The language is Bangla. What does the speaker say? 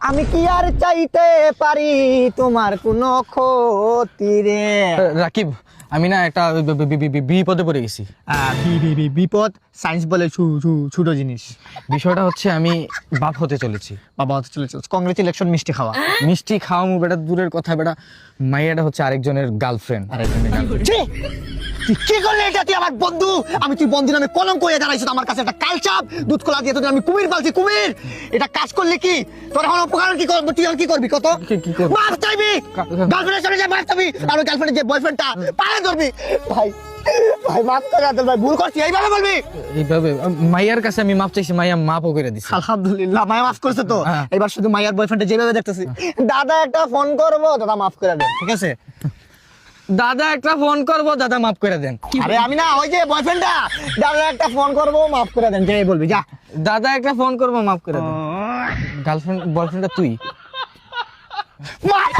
আমি কি আর চাইতে পারি তোমার কোনো ক্ষতি রে। রাকিব, আমি না একটা বিপদে পড়ে গেছি। বিপদ সায়েন্স বলে ছোট জিনিস। বিষয়টা হচ্ছে আমি বাপ হতে চলেছি। বাবা হতে চলেছে, কংগ্রেচুলেশন। মিষ্টি খাওয়া। মিষ্টি খাওয়ামু বেটা দূরের কথা, বেটা মাইয়াটা হচ্ছে আরেকজনের গার্লফ্রেন্ড। ছি! তুই কি করলে এটা? তুই আমার বন্ধু, আমি তুই বন্ধু নামে কলঙ্ক হয়ে দাঁড়াইছো আমার কাছে। একটা কালচাপ দুধ কলা দিয়ে তোদের আমি কুমির পালছি, কুমির। এটা কাজ করলে কি তোর এখন উপকার কি করবি? তুই এখন কি করবি কত? কি করবি? মাফ চাইবি, গার্লফ্রেন্ডের সামনে যা মাফ চাইবি, আর ওই গার্লফ্রেন্ডের যে বয়ফ্রেন্ডটা পায়ে ধরবি। ভাই ভাই মাফ করে দে ভাই, ভুল করছি, এইভাবে বলবি। এইভাবে মাইয়ার কাছে আমি মাপ চাইছি, মাইয়া মাপও করে দিছে। আলহামদুলিল্লাহ, মায়া মাফ করছে তো। হ্যাঁ। এবার শুধু মাইয়ার বয়ফ্রেন্ডে যেভাবে দেখতেছি, দাদা একটা ফোন করবো, দাদা মাফ করে দেন, ঠিক আছে? দাদা একটা ফোন করবো, দাদা মাফ করে দেন। আরে আমি না, ওই যে বয়ফ্রেন্ডটা, দাদা একটা ফোন করবো, মাফ করে দেন, যাই বলবি যা। দাদা একটা ফোন করবো, মাফ করে দেন। গার্লফ্রেন্ড বয়ফ্রেন্ডটা তুই। মা-